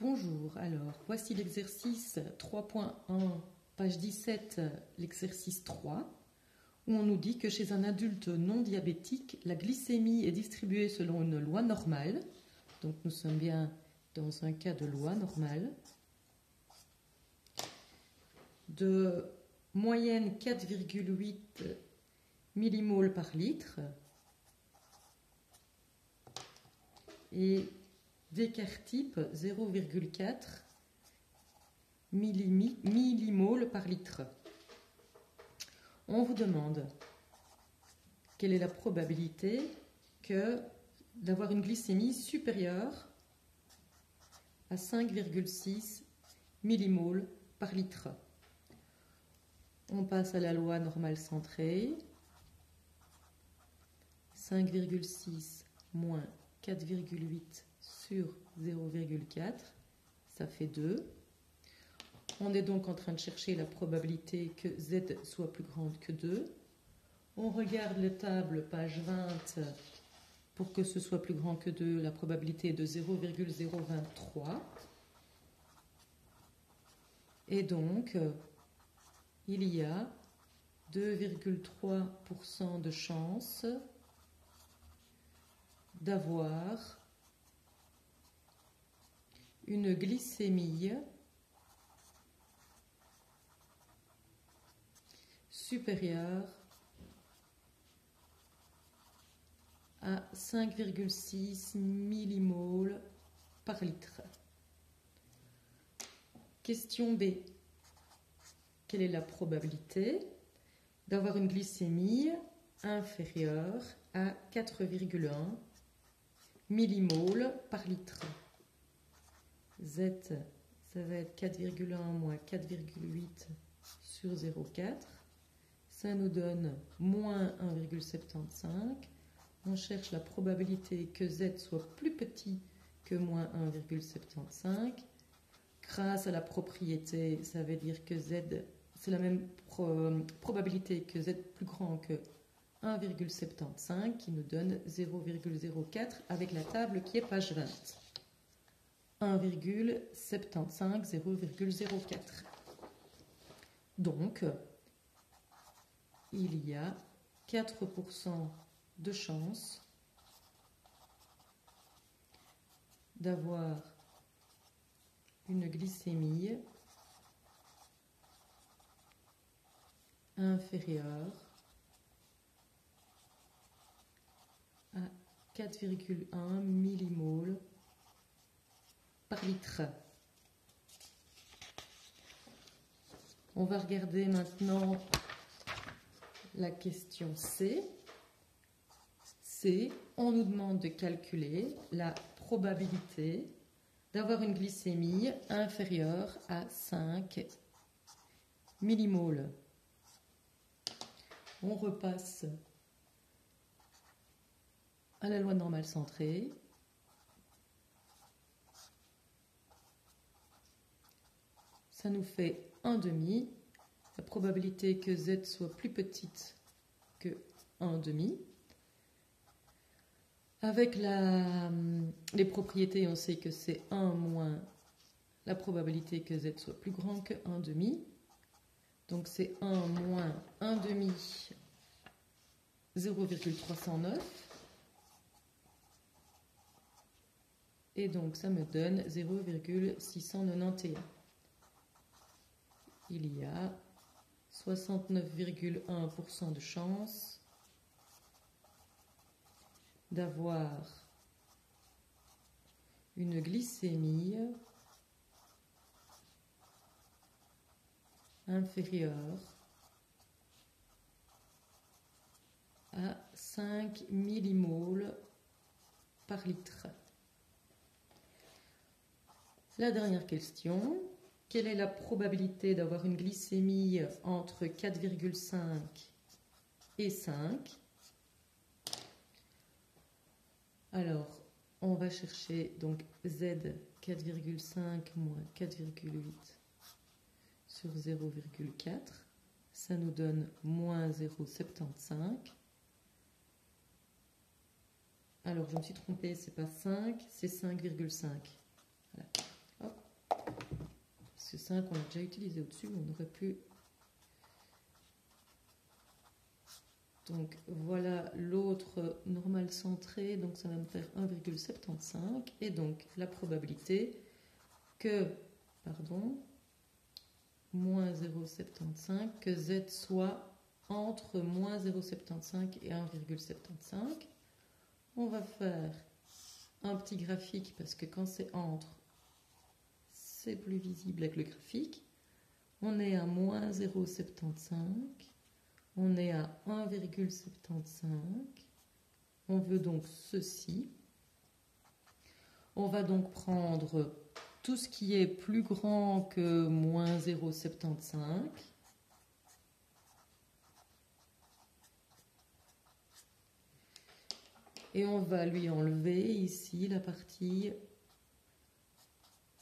Bonjour, alors voici l'exercice 3.1, page 17, l'exercice 3, où on nous dit que chez un adulte non diabétique, la glycémie est distribuée selon une loi normale. Donc nous sommes bien dans un cas de loi normale. De moyenne 4,8 millimoles par litre et d'écart type 0,4 millimoles par litre. On vous demande quelle est la probabilité d'avoir une glycémie supérieure à 5,6 millimoles par litre. On passe à la loi normale centrée. 5,6 moins 4,8 sur 0,4, ça fait 2. On est donc en train de chercher la probabilité que Z soit plus grande que 2. On regarde la table, page 20, pour que ce soit plus grand que 2, la probabilité est de 0,023. Et donc, il y a 2,3% de chance d'avoir une glycémie supérieure à 5,6 millimoles par litre. Question B. Quelle est la probabilité d'avoir une glycémie inférieure à 4,1 millimoles par litre? Z, ça va être 4,1 moins 4,8 sur 0,4. Ça nous donne moins 1,75. On cherche la probabilité que Z soit plus petit que moins 1,75. Grâce à la propriété, ça veut dire que Z, c'est la même probabilité que Z plus grand que 1,75 qui nous donne 0,04 avec la table qui est page 20. 1,75, 0,04. Donc, il y a 4% de chance d'avoir une glycémie inférieure à 4,1 millimoles par litre. On va regarder maintenant la question C. C, on nous demande de calculer la probabilité d'avoir une glycémie inférieure à 5 millimoles. On repasse à la loi normale centrée. Ça nous fait 1,5. La probabilité que Z soit plus petite que 1,5. Avec les propriétés, on sait que c'est 1 moins la probabilité que Z soit plus grand que 1,5. Donc c'est 1 moins 1,5, 0,309. Et donc ça me donne 0,691. Il y a 69,1% de chance d'avoir une glycémie inférieure à 5 millimoles par litre. La dernière question. Quelle est la probabilité d'avoir une glycémie entre 4,5 et 5? Alors, on va chercher donc Z 4,5 moins 4,8 sur 0,4. Ça nous donne moins 0,75. Alors, je me suis trompée, c'est pas 5, c'est 5,5. Voilà. Hop. puisque 5 on l'a déjà utilisé au-dessus, on aurait pu... Donc voilà l'autre normal centré, donc ça va me faire 1,75 et donc la probabilité que, pardon, moins 0,75, que Z soit entre moins 0,75 et 1,75. On va faire un petit graphique parce que quand c'est entre, c'est plus visible avec le graphique. On est à moins 0,75. On est à 1,75. On veut donc ceci. On va donc prendre tout ce qui est plus grand que moins 0,75. Et on va lui enlever ici la partie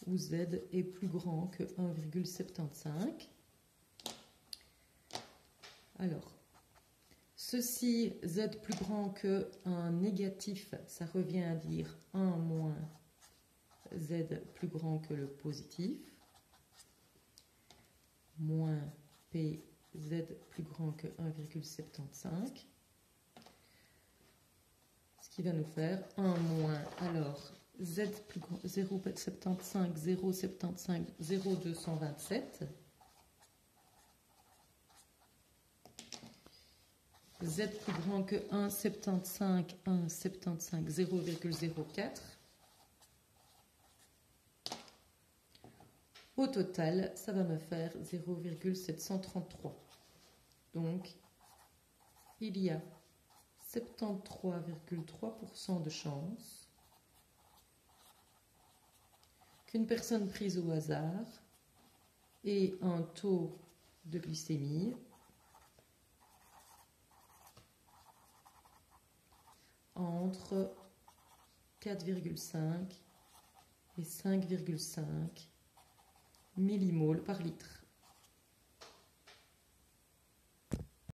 où Z est plus grand que 1,75. Alors, ceci, Z plus grand que un négatif, ça revient à dire 1 moins Z plus grand que le positif. Moins PZ plus grand que 1,75. Ce qui va nous faire 1 moins, alors, Z plus grand, 0,75, 0,75, 0,227. Z plus grand que 1,75, 1,75, 0,04. Au total, ça va me faire 0,733. Donc, il y a 73,3% de chance qu'une personne prise au hasard ait un taux de glycémie entre 4,5 et 5,5 millimoles par litre.